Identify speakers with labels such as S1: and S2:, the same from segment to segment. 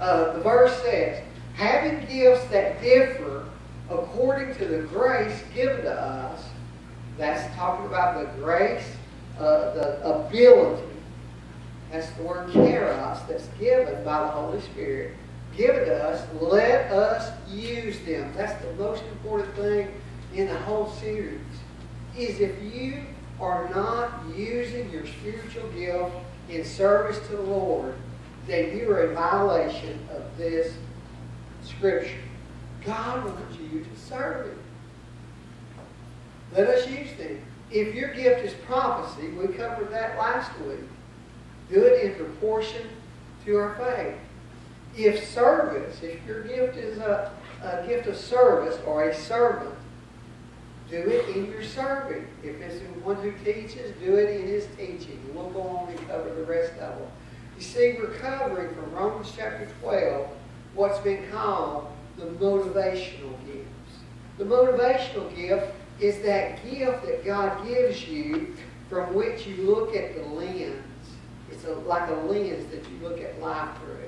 S1: The verse says, having gifts that differ according to the grace given to us. That's talking about the grace, the ability. That's the word charis that's given by the Holy Spirit. Given to us, let us use them. That's the most important thing in the whole series. Is if you are not using your spiritual gift in service to the Lord, then you are in violation of this Scripture. God wants you to serve Him. Let us use them. If your gift is prophecy, we covered that last week. Do it in proportion to our faith. If service, if your gift is a gift of service or a servant, do it in your serving. If it's one who teaches, do it in his teaching. We'll go on and cover the rest of them. You see, we're covering from Romans chapter 12 what's been called the motivational gifts. The motivational gift is that gift that God gives you from which you look at the lens. It's like a lens that you look at life through.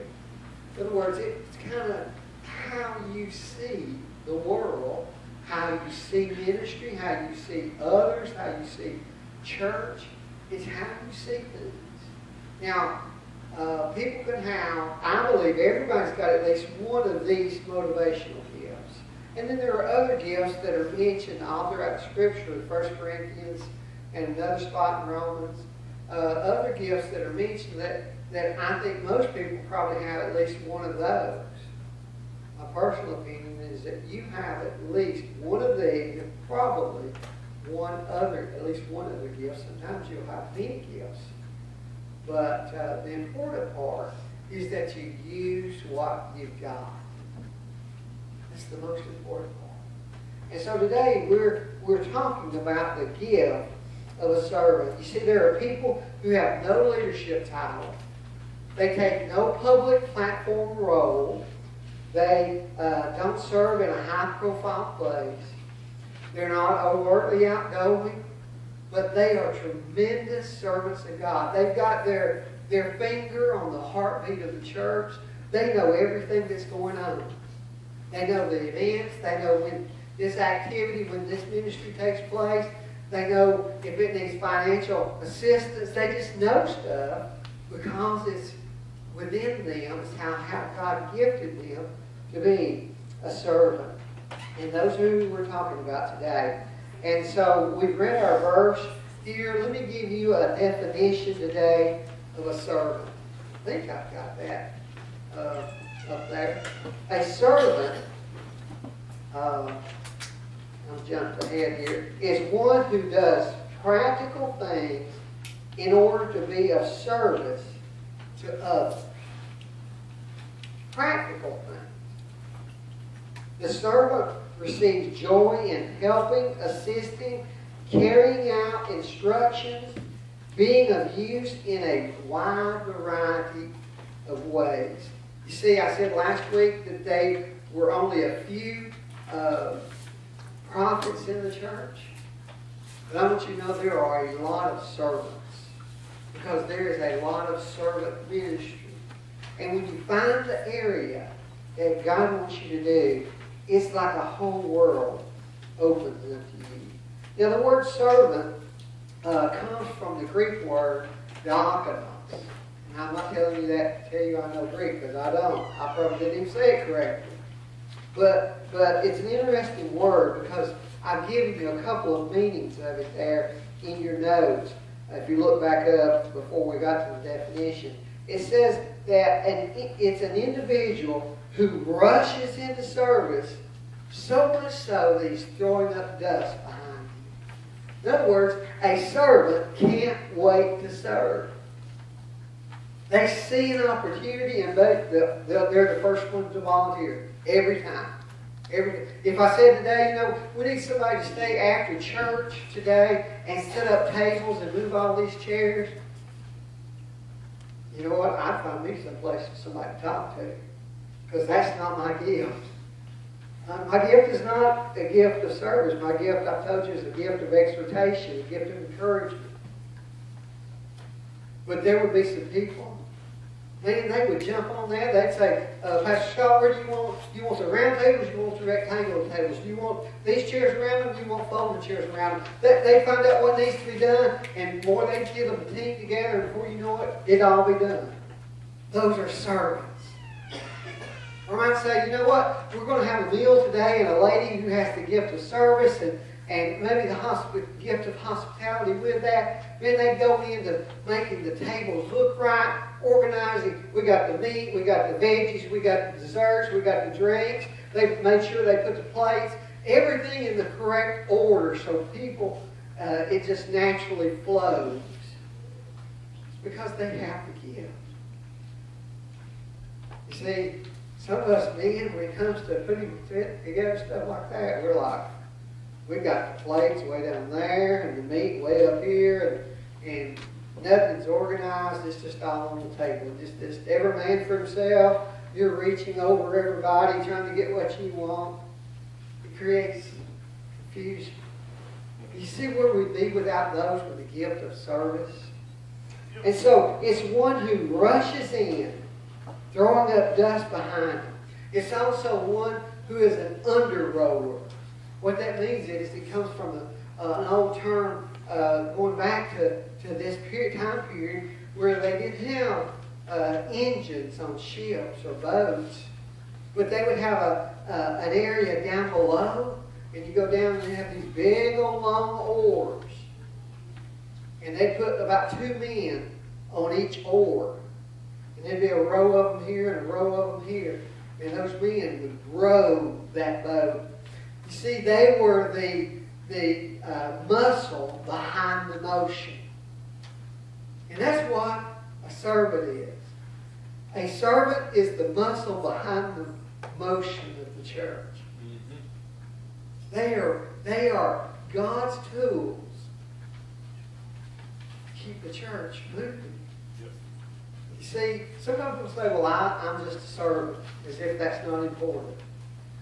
S1: In other words, it's kind of how you see the world, how you see ministry, how you see others, how you see church. It's how you see things. Now, people can have, I believe everybody's got at least one of these motivational gifts. And then there are other gifts that are mentioned all throughout Scripture, in 1 Corinthians and another spot in Romans. Other gifts that are mentioned that I think most people probably have at least one of those. My personal opinion is that you have at least one of these, and probably at least one other gift. Sometimes you'll have many gifts. But the important part is that you use what you've got. That's the most important part. And so today we're talking about the gift of a servant. You see, there are people who have no leadership title. They take no public platform role. They don't serve in a high-profile place. They're not overtly outgoing, but they are tremendous servants of God. They've got their finger on the heartbeat of the church. They know everything that's going on. They know the events. They know when this activity, when this ministry takes place. They know if it needs financial assistance. They just know stuff because it's within them. It's how God gifted them to be a servant. And those are who we're talking about today. And so we've read our verse here. Let me give you a definition today of a servant. I think I've got that up there. A servant, I'll jump ahead here, is one who does practical things in order to be of service to others. Practical things. The servant receives joy in helping, assisting, carrying out instructions, being of use in a wide variety of ways. You see, I said last week that there were only a few prophets in the church. But I want you to know there are a lot of servants, because there is a lot of servant ministry. And when you find the area that God wants you to do, it's like a whole world opens up to you. Now, the word servant comes from the Greek word diakonos. And I'm not telling you that to tell you I know Greek, because I don't. I probably didn't even say it correctly. But it's an interesting word, because I've given you a couple of meanings of it there in your notes. If you look back up before we got to the definition, it says that it's an individual who rushes into service so much so that he's throwing up dust behind you. In other words, a servant can't wait to serve. They see an opportunity and they're the first ones to volunteer every time. If I said today, we need somebody to stay after church today and set up tables and move all these chairs, you know what? I'd find me someplace for somebody to talk to, because that's not my gift. My gift is not a gift of service. My gift, I've told you, is a gift of exhortation, a gift of encouragement. But there would be some people man, they would jump on that. They'd say, Pastor Scott, where do you want? You want the round tables? You want the rectangular tables? Do you want these chairs around them? Do you want folding chairs around them? They'd find out what needs to be done, and more they'd get them a team together, and before you know it, it'd all be done. Those are servants. Or I might say, you know what? We're going to have a meal today, and a lady who has the gift of service and maybe the gift of hospitality with that. Then they go into making the tables look right, organizing. We got the meat, we got the veggies, we got the desserts, we got the drinks. They made sure they put the plates, everything in the correct order so people, it just naturally flows. It's because they have the gift. You see, some of us men, when it comes to putting together stuff like that, we're like, we got the plates way down there and the meat way up here, and nothing's organized. It's just all on the table. Just every man for himself. You're reaching over everybody, trying to get what you want. It creates confusion. You see where we'd be without those with the gift of service? And so it's one who rushes in, throwing up dust behind him. It's also one who is an under-roller. What that means is it comes from an old term going back to this time period where they didn't have engines on ships or boats, but they would have an area down below, and you go down and they have these big old long oars, and they put about 2 men on each oar, and there'd be a row of them here and a row of them here, and those men would row that boat. You see, they were the muscle behind the motion. And that's what a servant is. A servant is the muscle behind the motion of the church. They are God's tools to keep the church moving. You see, sometimes people say, well, I'm just a servant, as if that's not important.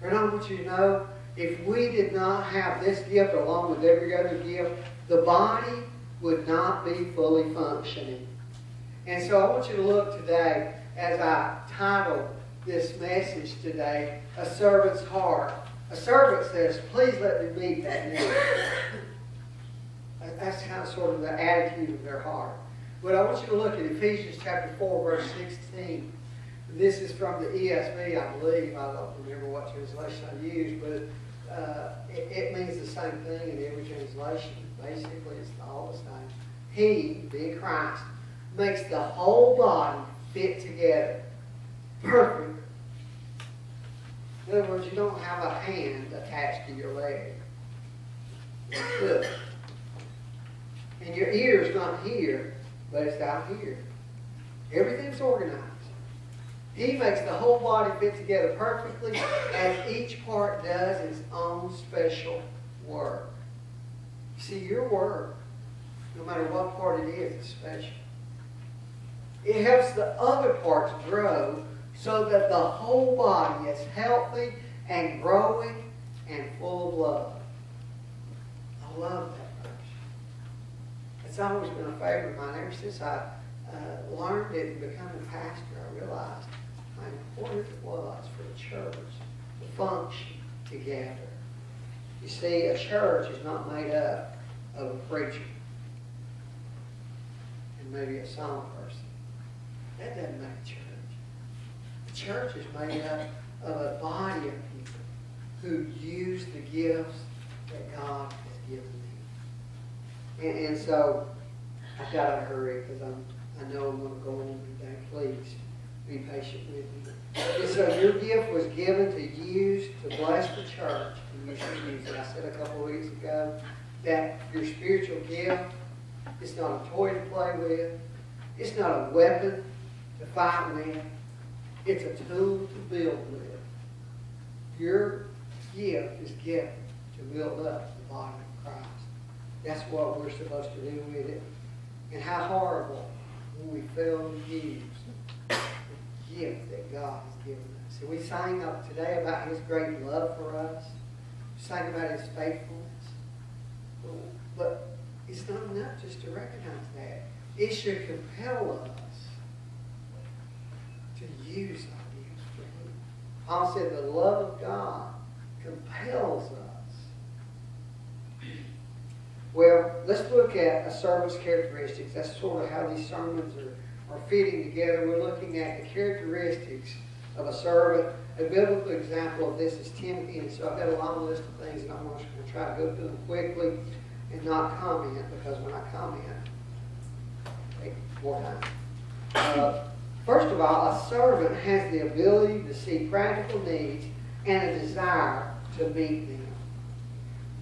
S1: And I want you to know, if we did not have this gift along with every other gift, the body would not be fully functioning. And so I want you to look today, as I titled this message today, A Servant's Heart. A servant says, please let me meet that need. That's kind of sort of the attitude of their heart. But I want you to look at Ephesians chapter 4, verse 16. This is from the ESV, I believe. I don't remember what translation I used, but it means the same thing in every translation. Basically, it's all the same. He, being Christ, makes the whole body fit together. Perfect. In other words, you don't have a hand attached to your leg. It's good. And your ear's not here, but it's out here. Everything's organized. He makes the whole body fit together perfectly as each part does its own special work. See, your work, no matter what part it is special. It helps the other parts grow so that the whole body is healthy and growing and full of love. I love that verse. It's always been a favorite of mine. Ever since I learned it and became a pastor, I realized how important it was for the church to function together. You see, a church is not made up of a preacher and maybe a song person. That doesn't make a church. The church is made up of a body of people who use the gifts that God has given them. And so, I've got to hurry because I know I'm going to go on today. Please be patient with me. And so your gift was given to use to bless the church, and you should use it. I said a couple of weeks ago that your spiritual gift is not a toy to play with. It's not a weapon to fight with. It's a tool to build with. Your gift is given to build up the body of Christ. That's what we're supposed to do with it. And how horrible when we fail to use the gift that God has given us. And we sang up today about His great love for us. We sang about His faithfulness. But it's not enough just to recognize that. It should compel us to use our gifts for Him. Paul said the love of God compels us. Well, let's look at a servant's characteristics. That's sort of how these sermons are fitting together. We're looking at the characteristics of a servant. A biblical example of this is Timothy. And so I've got a long list of things, and I'm going to try to go through them quickly and not comment, because when I comment, it takes more time. First of all, a servant has the ability to see practical needs and a desire to meet them.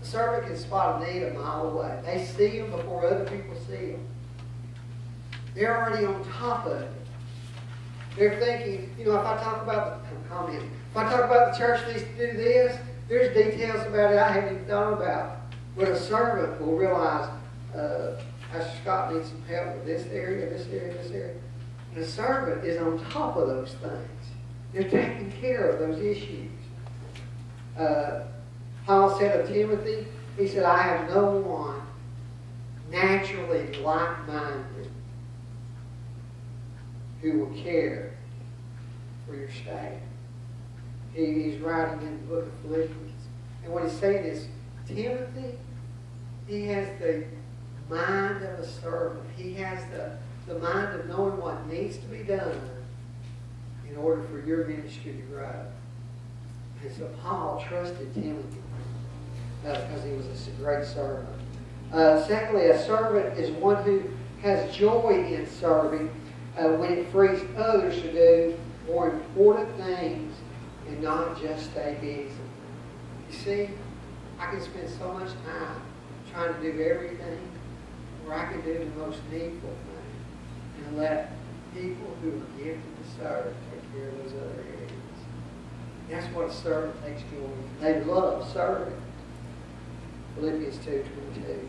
S1: A servant can spot a need a mile away. They see them before other people see them. They're already on top of it. They're thinking, if I talk about the church needs to do this, there's details about it I haven't even thought about. But a servant will realize, Pastor Scott needs some help with this area, this area, this area. And a servant is on top of those things. They're taking care of those issues. Paul said of Timothy, he said, I have no one naturally like-minded who will care for your state. He's writing in the book of Philippians. And what he's saying is, Timothy, he has the mind of a servant. He has the mind of knowing what needs to be done in order for your ministry to grow. And so Paul trusted Timothy because he was a great servant. Secondly, a servant is one who has joy in serving when it frees others to do more important things and not just stay busy. You see, I can spend so much time trying to do everything where I can do the most needful thing and let people who are gifted to serve take care of those other areas. That's what a servant takes joy in. They love serving. Philippians 2:22.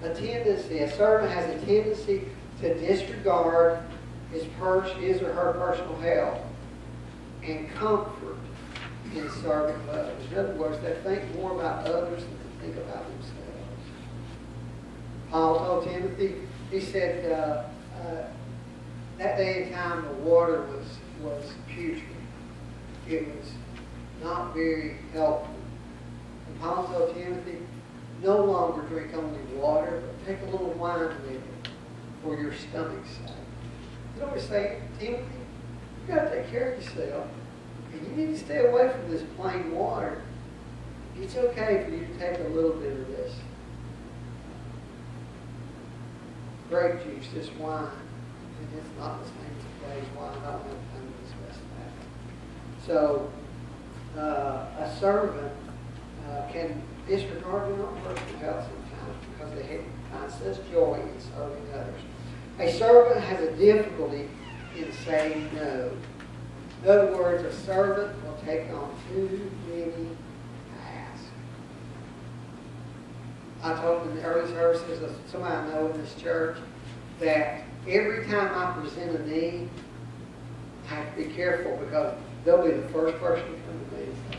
S1: A servant has a tendency to disregard his or her personal health and comfort in serving others. In other words, they think more about others than they think about themselves. Paul told Timothy, he said, that day and time the water was putrid. It was not very helpful. And Paul told Timothy, no longer drink only water, but take a little wine with it for your stomach's sake. You know what he's saying? Timothy, you've got to take care of yourself. And you need to stay away from this plain water. It's okay for you to take a little bit of this grape juice, this wine. And it's not the same as today's wine. I don't have time to discuss that. So, a servant can disregard their own personal health sometimes because they find such joy in serving others. A servant has a difficulty in saying no. In other words, a servant will take on too many tasks. I told in the early services of somebody I know in this church that every time I present a need, I have to be careful because they'll be the first person to come to me and say,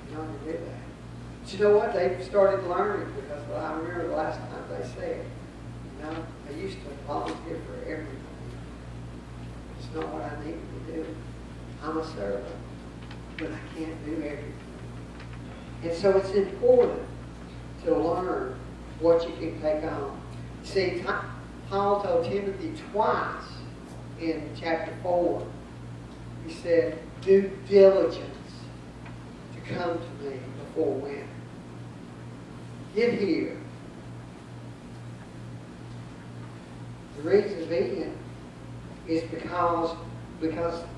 S1: "You know, you did that." But you know what? They've started learning because I remember the last time they said, "You know, I used to volunteer for everything. It's not what I need to do. I'm a servant, but I can't do everything." And so it's important to learn what you can take on. See, Paul told Timothy twice in chapter 4, he said, "Do diligence to come to me before winter." Get here. The reason being is because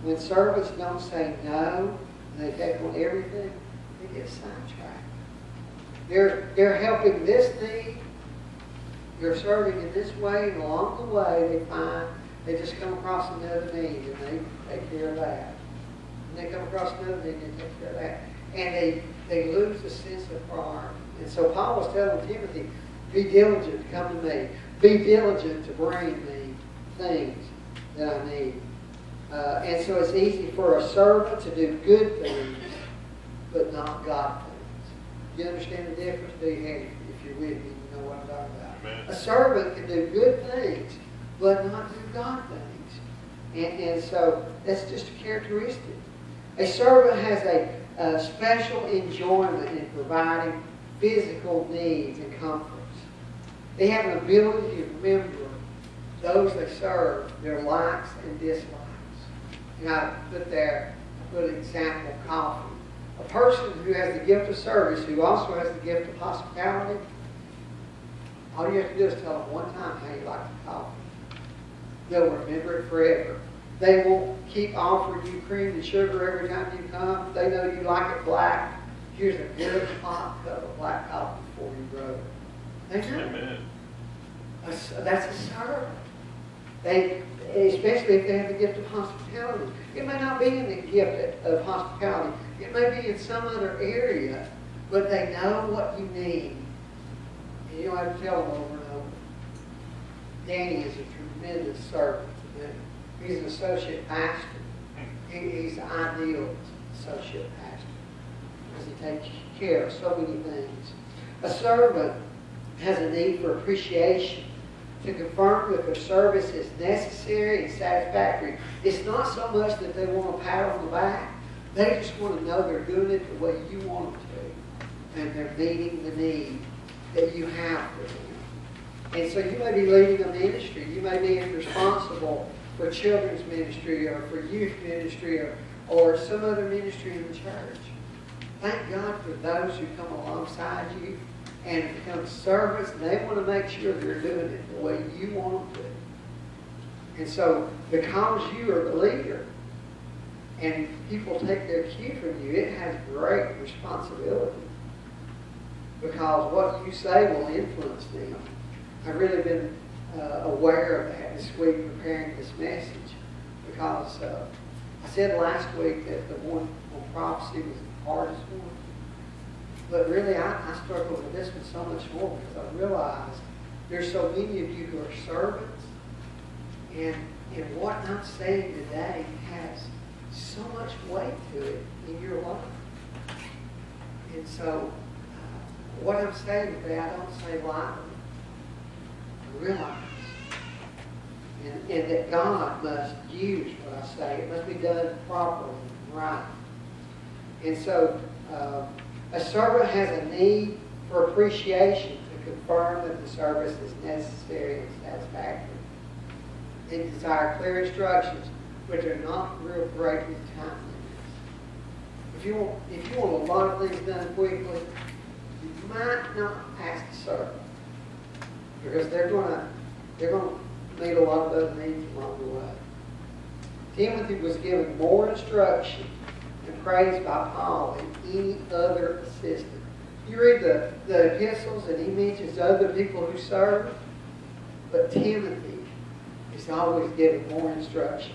S1: when servants don't say no, and they take on everything, they get sidetracked. They're helping this need, they're serving in this way, and along the way they find they just come across another need and they take care of that. And they come across another need and they take care of that. And they lose the sense of priority. And so Paul was telling Timothy, be diligent to come to me. Be diligent to bring me things that I need. And so it's easy for a servant to do good things, but not God things. You understand the difference, do you? If you're with me, you know what I'm talking about. Amen. A servant can do good things, but not do God things. And so that's just a characteristic. A servant has a special enjoyment in providing physical needs and comforts. They have an ability to remember those they serve, their likes and dislikes. And I put an example, coffee. A person who has the gift of service, who also has the gift of hospitality, all you have to do is tell them one time how you like the coffee. They'll remember it forever. They won't keep offering you cream and sugar every time you come. They know you like it black. Here's a good hot cup of black coffee for you, brother. They know.
S2: Amen.
S1: That's a servant. Especially if they have the gift of hospitality. It may not be in the gift of hospitality. It may be in some other area, but they know what you need. And you don't have to tell them over and over. Danny is a tremendous servant to me. He's an associate pastor. He's the ideal associate pastor because he takes care of so many things. A servant has a need for appreciation, to confirm that their service is necessary and satisfactory. It's not so much that they want a pat on the back. They just want to know they're doing it the way you want them to. And they're meeting the need that you have for them. And so you may be leading a ministry. You may be responsible for children's ministry or for youth ministry or some other ministry in the church. Thank God for those who come alongside you and become servants, and they want to make sure they're doing it the way you want them to. And so, because you are the leader, and people take their cue from you, it has great responsibility. Because what you say will influence them. I've really been aware of that this week preparing this message. Because I said last week that the one on prophecy was the hardest one. But really, I struggle with this one so much more because I realized there's so many of you who are servants, and what I'm saying today has so much weight to it in your life. And so, what I'm saying today, I don't say lightly. I realize, and that God must use what I say. It must be done properly and right. And so, a servant has a need for appreciation to confirm that the service is necessary and satisfactory. They desire clear instructions, but they're not real great with time limits. If you want a lot of things done quickly, you might not ask a servant, because they're going to meet a lot of other needs along the way. Timothy was given more instruction and praised by Paul and any other assistant. You read the epistles and he mentions other people who serve, but Timothy is always given more instruction.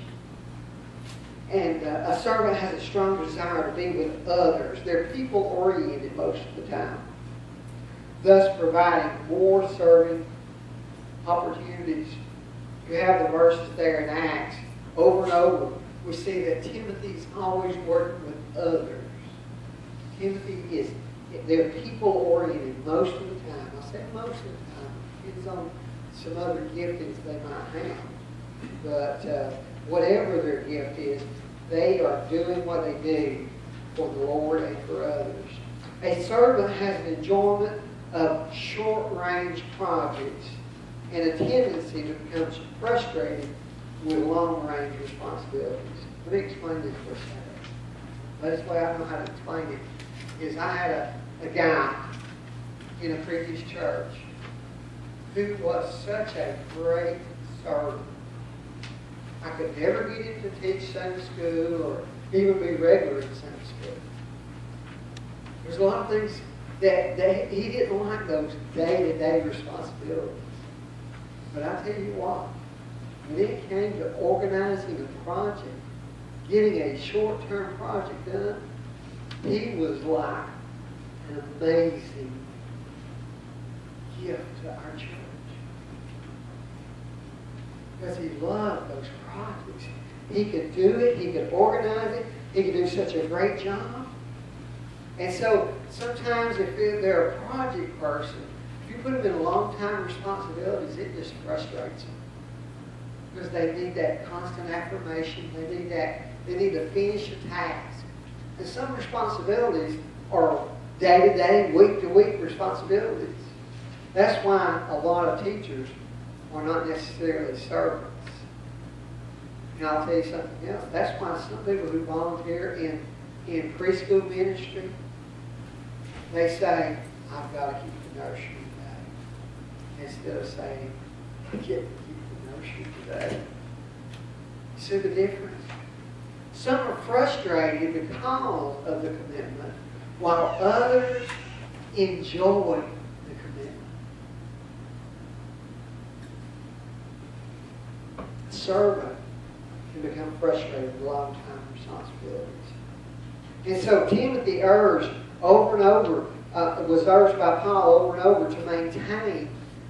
S1: And a servant has a strong desire to be with others. They're people-oriented most of the time, thus providing more serving opportunities. You have the verses there in Acts over and over. We see that Timothy's always working with others. They're people-oriented most of the time. I say most of the time. It depends on some other giftings they might have. But whatever their gift is, they are doing what they do for the Lord and for others. A servant has an enjoyment of short-range projects and a tendency to become frustrated with long-range responsibilities. Let me explain this for a second. The best way I know how to explain it is I had a guy in a previous church who was such a great servant. I could never get him to teach Sunday school or even be regular in Sunday school. There's a lot of things that he didn't like, those day-to-day responsibilities. But I tell you what, when it came to organizing a project, getting a short-term project done, he was like an amazing gift to our church. Because he loved those projects. He could do it, he could organize it, he could do such a great job. And so sometimes if they're a project person, if you put them in long-time responsibilities, it just frustrates them. because they need that constant affirmation. They need to finish a task. And some responsibilities are day-to-day, week-to-week responsibilities. That's why a lot of teachers are not necessarily servants. And I'll tell you something else. That's why some people who volunteer in preschool ministry, they say, I've got to keep the nursery today. Instead of saying, I get to keep the nursery today. You see the difference? Some are frustrated because of the commitment, while others enjoy the commitment. A servant can become frustrated with long-time responsibilities. And so Timothy urged over and over, was urged by Paul over and over to maintain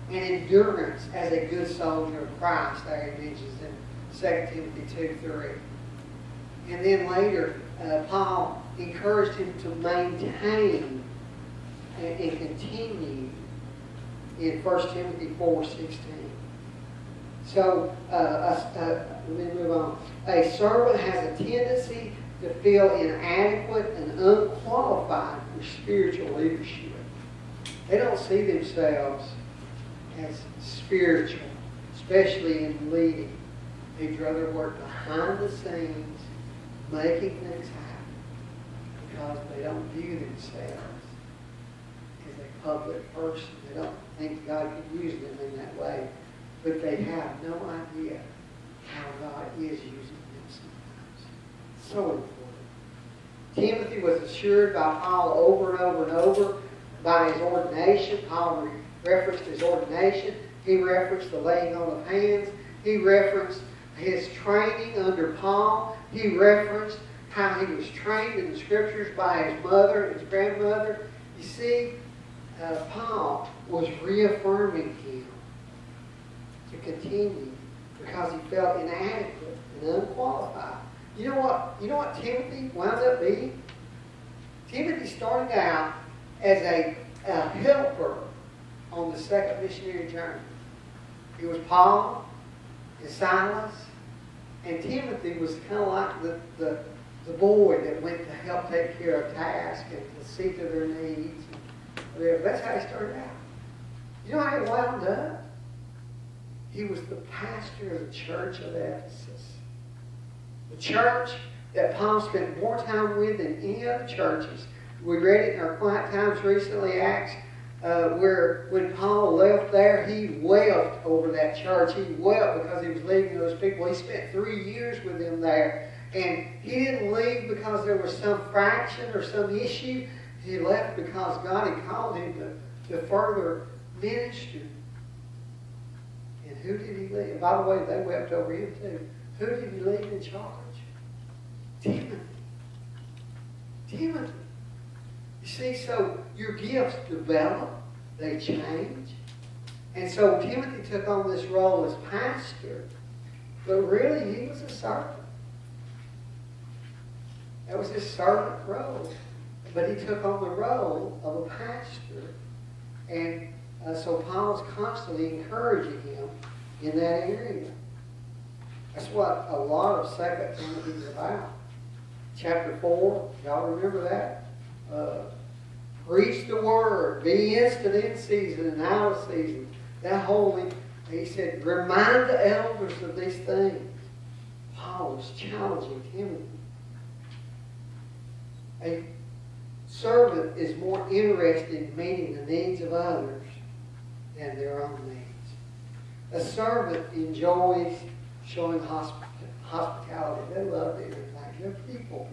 S1: an endurance as a good soldier of Christ. There he mentions in 2 Timothy 2:3. And then later, Paul encouraged him to maintain and continue in 1 Timothy 4:16. So, let me move on. A servant has a tendency to feel inadequate and unqualified for spiritual leadership. They don't see themselves as spiritual, especially in leading. They'd rather work behind the scenes, making things happen, because they don't view themselves as a public person. They don't think God could use them in that way. But they have no idea how God is using them sometimes. So important. Timothy was assured by Paul over and over and over by his ordination. Paul referenced his ordination. He referenced the laying on of hands. He referenced his training under Paul. He referenced how he was trained in the Scriptures by his mother and his grandmother. You see, Paul was reaffirming him to continue because he felt inadequate and unqualified. You know what Timothy wound up being? Timothy started out as a helper on the second missionary journey. It was Paul and Silas, and Timothy was kind of like the boy that went to help take care of tasks and to see to their needs. That's how he started out. You know how he wound up? He was the pastor of the church of Ephesus. The church that Paul spent more time with than any other churches. We read it in our quiet times recently, Acts, where when Paul left there, he wept over that church. He wept because he was leaving those people. He spent 3 years with them there. And he didn't leave because there was some fraction or some issue. He left because God had called him to further ministry. And who did he leave? And by the way, they wept over him too. Who did he leave in charge? Timothy. Timothy. You see, so your gifts develop, they change. And so Timothy took on this role as pastor, but really he was a servant. That was his servant role. But he took on the role of a pastor. And so Paul's constantly encouraging him in that area. That's what a lot of 2 Timothy is about. Chapter 4, y'all remember that? Preach the word, be instant in season and out of season. That holy, he said, remind the elders of these things. Paul was challenging Timothy. A servant is more interested in meeting the needs of others than their own needs. A servant enjoys showing hospitality. They love everything. They're people.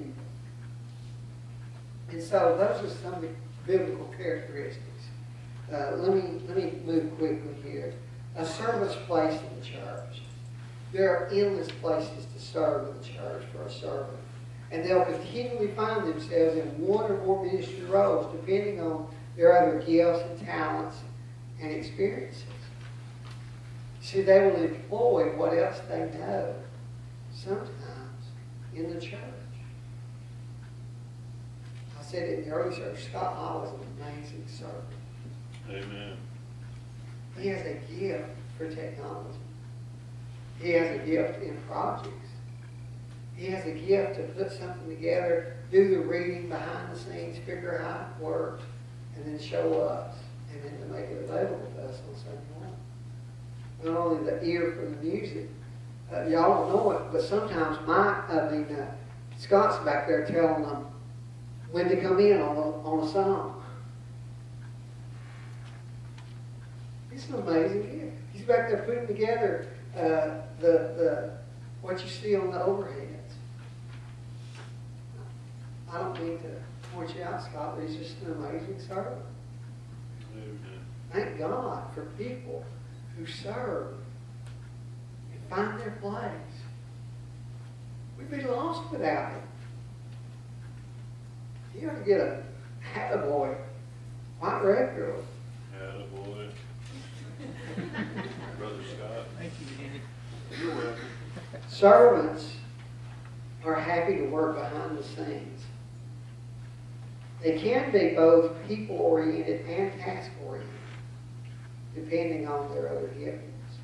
S1: And so those are some of the biblical characteristics. Let me move quickly here. A servant's place in the church. There are endless places to serve in the church for a servant. And they'll continually find themselves in one or more ministry roles depending on their other gifts and talents and experiences. See, they will employ what else they know, sometimes in the church. I said it in the early service, Scott Hall is an amazing servant.
S2: Amen.
S1: He has a gift for technology. He has a gift in projects. He has a gift to put something together, do the reading behind the scenes, figure out how it works, and then show us, and then to make it available to us on Sunday morning. Not only the ear for the music, y'all don't know it, but sometimes Scott's back there telling them when to come in on a song. It's an amazing gift. He's back there putting together the what you see on the overheads. I don't mean to point you out, Scott, but he's just an amazing servant. Thank God for people who serve and find their place. We'd be lost without him. You ought to get a attaboy white record.
S2: Attaboy. Brother Scott. Thank you, Andy. You're welcome.
S1: Servants are happy to work behind the scenes. They can be both people-oriented and task-oriented, depending on their other giftings.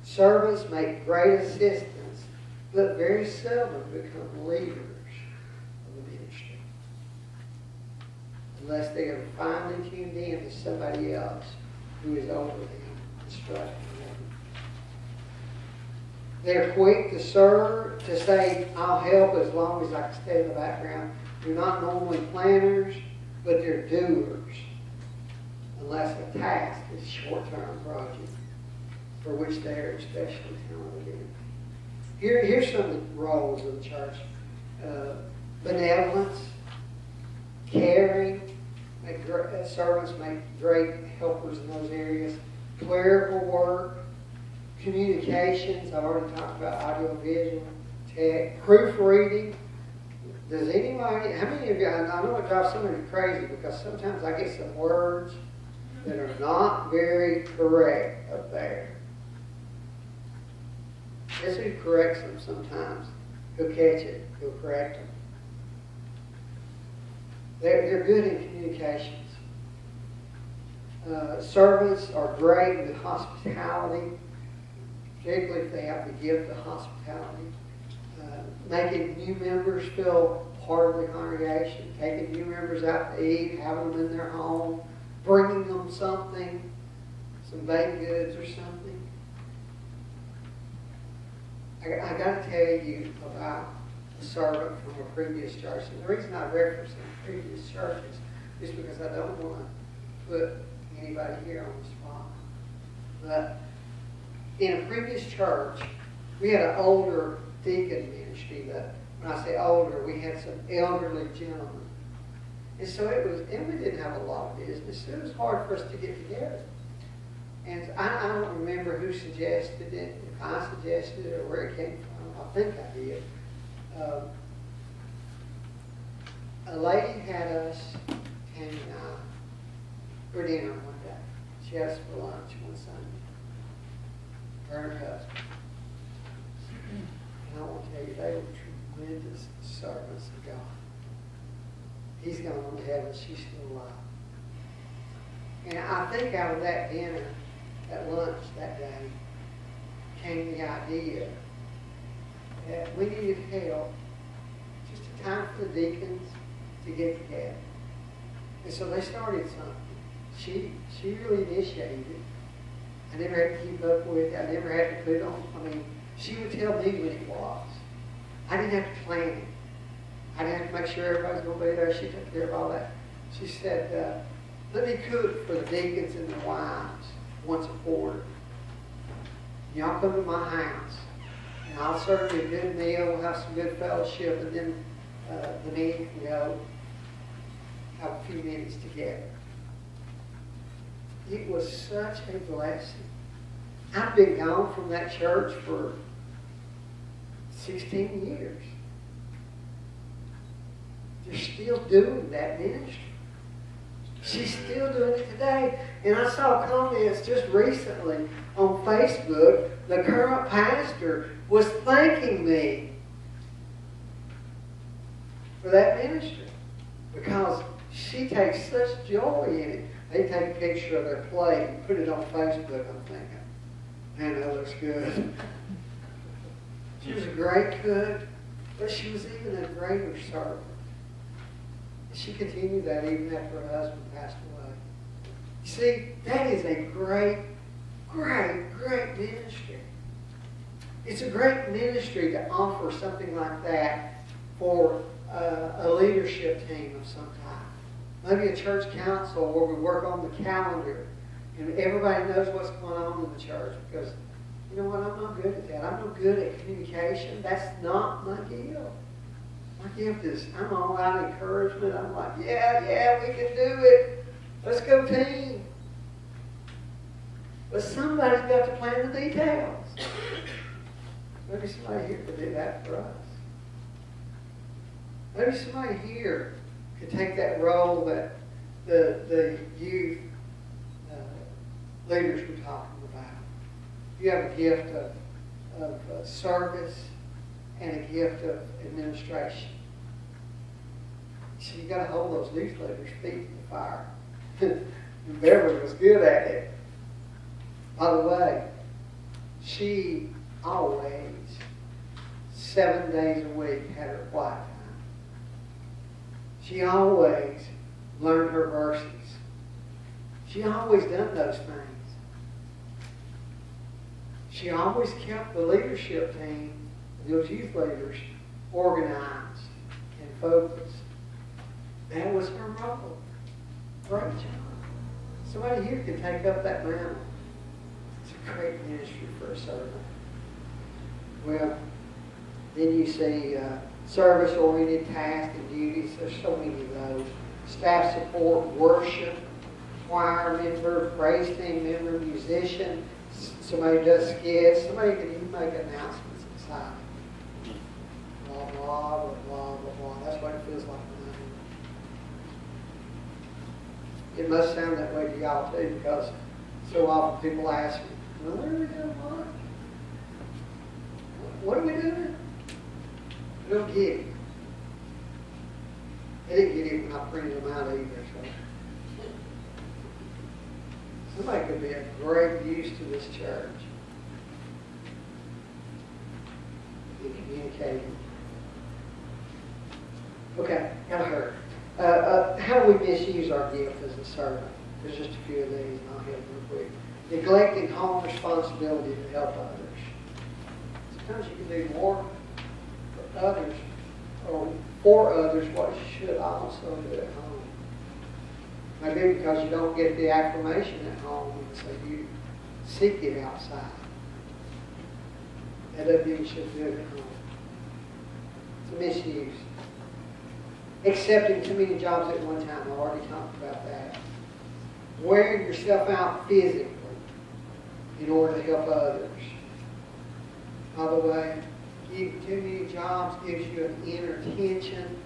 S1: Servants make great assistants, but very seldom become leaders of the ministry, unless they are finally tuned in to somebody else who is over them, instructing them. They're quick to serve, to say, I'll help as long as I can stay in the background. They're not normally planners, but they're doers, unless a task is a short-term project for which they are especially talented in. Here's some of the roles of the church. Benevolence, caring, servants make great helpers in those areas. Clerical work, communications, I've already talked about audio, visual, tech, proofreading. Does anybody, how many of you, I know it drives some of you crazy because sometimes I get some words that are not very correct up there. Guess who corrects them sometimes? He'll catch it, he'll correct them. They're good in communications. Servants are great with hospitality, particularly if they have the gift of hospitality. Making new members feel part of the congregation, taking new members out to eat, having them in their home, bringing them something, some baked goods or something. I got to tell you about a servant from a previous church. And the reason I reference previous churches is because I don't want to put anybody here on the spot. But in a previous church, we had an older deacon ministry. That when I say older, we had some elderly gentlemen. And so and we didn't have a lot of business. So it was hard for us to get together. And I don't remember who suggested it, if I suggested it or where it came from. I think I did. A lady had us, Tammy and I, for dinner one day. She had us for lunch one Sunday. Her and her husband. And I want to tell you, they were tremendous servants of God. He's gone on to heaven. She's still alive. And I think out of that dinner, at lunch that day, came the idea that we needed help, just a time for the deacons to get together. And so they started something. She really initiated it. I never had to keep up with it. I never had to put it on. I mean, she would tell me when it was. I didn't have to plan it. I didn't have to make sure everybody's going to be there. She took care of all that. She said, let me cook for the deacons and their wives once a quarter. Y'all come to my house, and I'll serve you a good meal. We'll have some good fellowship, and then the men can go have a few minutes together. It was such a blessing. I've been gone from that church for 16 years. They're still doing that ministry. She's still doing it today. And I saw comments just recently on Facebook. The current pastor was thanking me for that ministry because she takes such joy in it. They take a picture of their plate and put it on Facebook. I'm thinking, man, that looks good. She was a great cook, but she was even a greater servant. She continued that even after her husband passed away. You see, that is a great, great, great ministry. It's a great ministry to offer something like that for a leadership team of some type. Maybe a church council where we work on the calendar and everybody knows what's going on in the church, because you know what, I'm not good at that. I'm not good at communication. That's not my gift. My gift is I'm all out encouragement. I'm like, yeah, we can do it. Let's go team. But somebody's got to plan the details. Maybe somebody here could do that for us. Maybe somebody here could take that role that the youth leaders were talking about. You have a gift of service and a gift of administration. So you got to hold those youth leaders' feet to the fire. And Beverly was good at it. By the way, she always, 7 days a week, had her quiet time. She always learned her verses. She always done those things. She always kept the leadership team, those youth leaders, organized and focused. That was her role. Great job. Somebody here can take up that mantle. It's a great ministry for a servant. Well, then you see service-oriented tasks and duties. There's so many of those. Staff support, worship, choir member, praise team member, musician. Somebody does skits. Somebody can even make announcements inside. Blah, blah, blah, blah, blah, blah. That's what it feels like to me. It must sound that way to y'all too, because so often people ask me, well, what are we doing? What are we doing? I don't get it. They didn't get it when I printed them out either. So. Somebody could be a great use to this church in communicating. Okay, got to hurry. How do we misuse our gift as a servant? There's just a few of these, and I'll hit them real quick. Neglecting home responsibility to help others. Sometimes you can do more for others, or for others, what you should also do at home. Maybe because you don't get the affirmation at home, and so you seek it outside. That doesn't mean you should do it at home. It's a misuse. Accepting too many jobs at one time. I've already talked about that. Wearing yourself out physically in order to help others. By the way, getting too many jobs gives you an inner tension.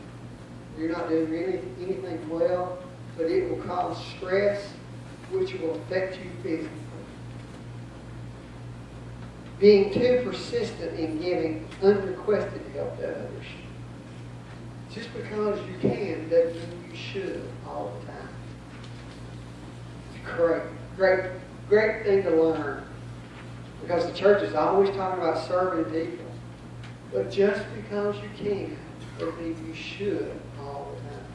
S1: You're not doing anything well, but it will cause stress, which will affect you physically. Being too persistent in giving unrequested help to others. Just because you can doesn't mean you should all the time. It's a great thing to learn. Because the church is always talking about serving people. But just because you can doesn't mean you should all the time.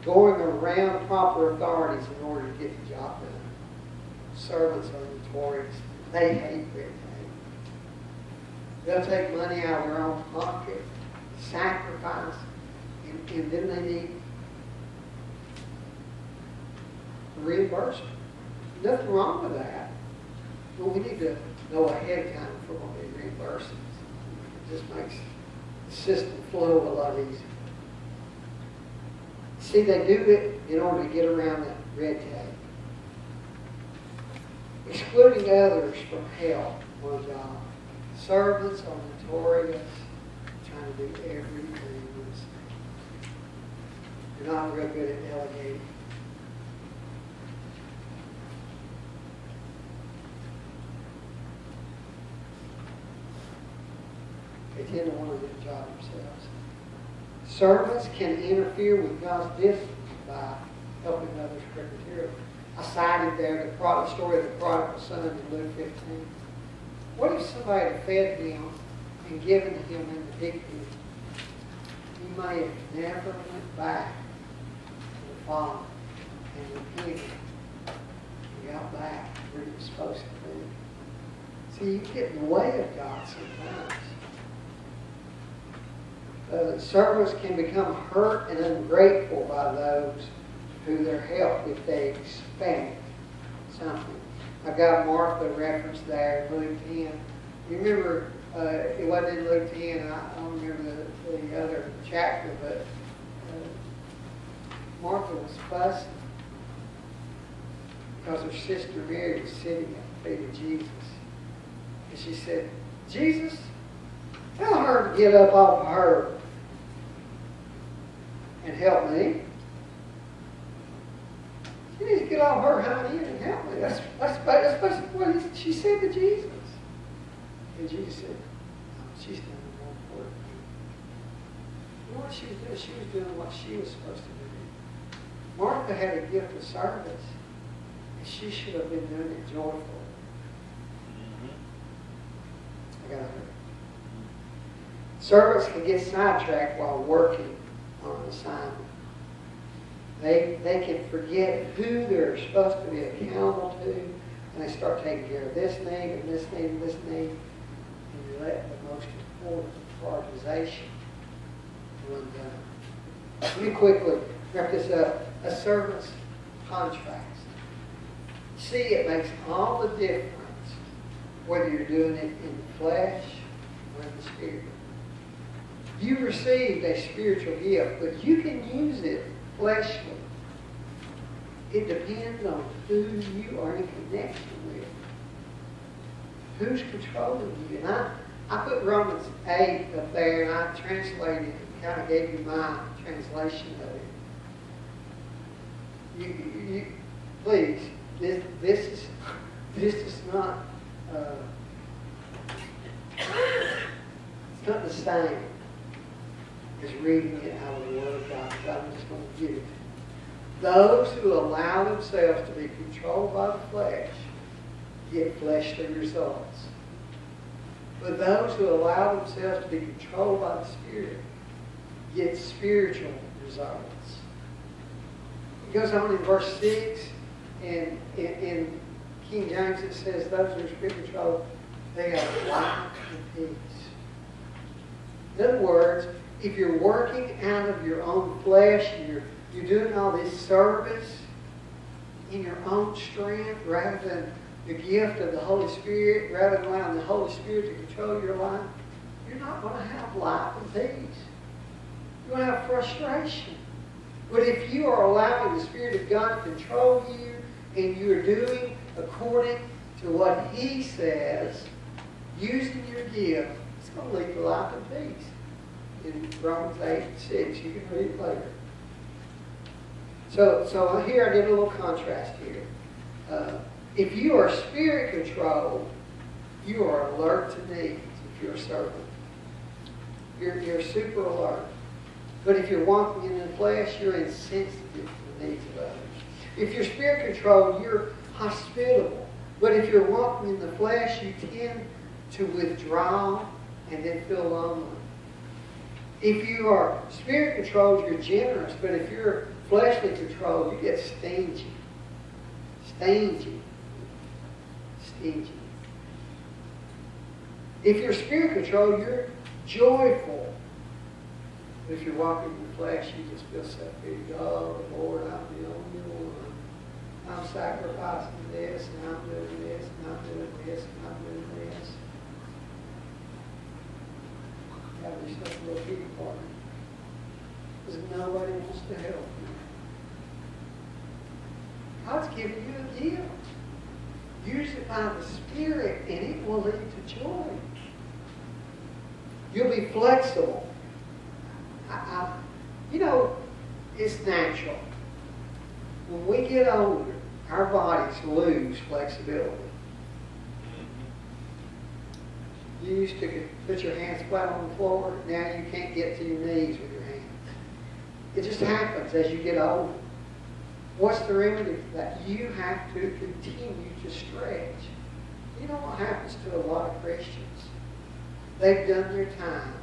S1: Going around proper authorities in order to get the job done. Servants are notorious. They hate red tape. They'll take money out of their own pocket, sacrifice, and then they need reimbursement. Nothing wrong with that. But we need to know ahead of time if we're going to be reimbursed. It just makes the system flow a lot easier. See, they do it in order to get around that red tape. Excluding others from help on a job. Servants are notorious, trying to do everything themselves. They're not real good at delegating. They tend to want to do the job themselves. Servants can interfere with God's discipline by helping others materially. I cited there the story of the prodigal son in Luke 15. What if somebody had fed him and given to him in the dignity? He may have never went back to the Father and repented and got back where he was supposed to be. See, you get in the way of God sometimes. Servants can become hurt and ungrateful by those who they're helped if they expect something. I've got Martha referenced there in Luke 10. You remember, it wasn't in Luke 10, I don't remember the other chapter, but Martha was fussing because her sister Mary was sitting at the feet of Jesus. And she said, Jesus, tell her to get up off of her and help me. She needs to get off her hind end and help me. That's basically what she said to Jesus. And Jesus said, no, she's doing the wrong work. You know what she was doing? She was doing what she was supposed to do. Martha had a gift of service, and she should have been doing it joyfully. I got her. Servants can get sidetracked while working on an assignment. They can forget who they're supposed to be accountable to, and they start taking care of this need and this need and this need, and you let the most important prioritization run down. Let me quickly wrap this up. A servant's contracts. See, it makes all the difference whether you're doing it in the flesh or in the spirit. You received a spiritual gift, but you can use it fleshly. It depends on who you are in connection with. Who's controlling you? And I put Romans 8 up there, and I translated and kind of gave you my translation of it. You please, this is not it's not the same as reading it out of the Word of God. I'm just going to give it. Those who allow themselves to be controlled by the flesh get fleshly results. But those who allow themselves to be controlled by the Spirit get spiritual results. It goes on in verse 6, and in King James it says, those who are spirit controlled, they have life and peace. In other words, if you're working out of your own flesh, and you're doing all this service in your own strength rather than the gift of the Holy Spirit, rather than allowing the Holy Spirit to control your life, you're not going to have life and peace. You're going to have frustration. But if you are allowing the Spirit of God to control you and you're doing according to what He says, using your gift, it's going to lead to life and peace. In Romans 8:6, you can read it later. So here I did a little contrast here. If you are spirit controlled, you are alert to needs if you're a servant. You're super alert. But if you're walking in the flesh, you're insensitive to the needs of others. If you're spirit controlled, you're hospitable. But if you're walking in the flesh, you tend to withdraw and then feel lonely. If you are spirit controlled, you're generous. But if you're fleshly controlled, you get stingy. Stingy. If you're spirit controlled, you're joyful. But if you're walking in the flesh, you just feel self-pity. Oh, Lord, I'm the only one. I'm sacrificing this, and I'm doing this, and I'm doing this, and I'm doing this. You have yourself a little pity party. Because nobody wants to help you. God's given you a gift. Use it by the Spirit, and it will lead to joy. You'll be flexible. You know, it's natural. When we get older, our bodies lose flexibility. You used to put your hands flat on the floor. Now you can't get to your knees with your hands. It just happens as you get older. What's the remedy for that? You have to continue to stretch. You know what happens to a lot of Christians? They've done their time.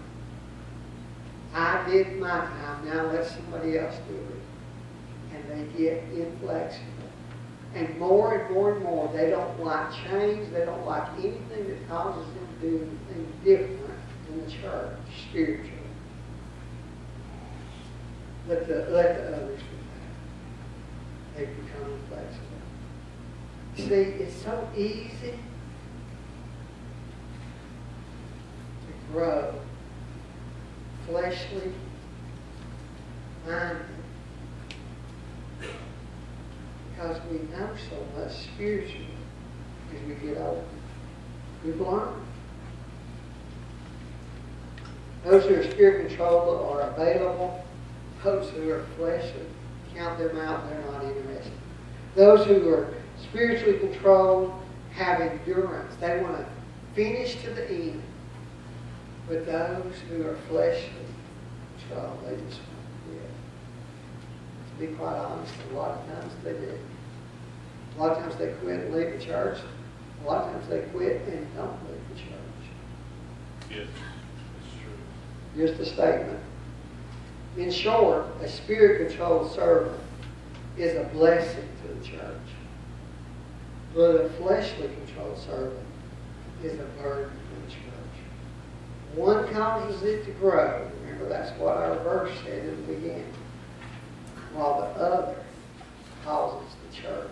S1: I did my time, now let somebody else do it. And they get inflexible. And more and more and more, they don't like change. They don't like anything that causes them to do anything different in the church, spiritually. Let the others do that. They become inflexible. See, it's so easy to grow fleshly minded because we know so much spiritually as we get older. We've learned. Those who are spirit controlled are available. Those who are fleshly, count them out, they're not interested. Those who are spiritually controlled have endurance. They want to finish to the end. But those who are fleshly controlled, they just want to quit. To be quite honest, a lot of times they do. A lot of times they quit and leave the church. A lot of times they quit and don't leave the church.
S2: Yes, that's true.
S1: Just a statement. In short, a spirit-controlled servant is a blessing to the church. But a fleshly controlled servant is a burden to the church. One causes it to grow. Remember, that's what our verse said in the beginning. While the other causes the church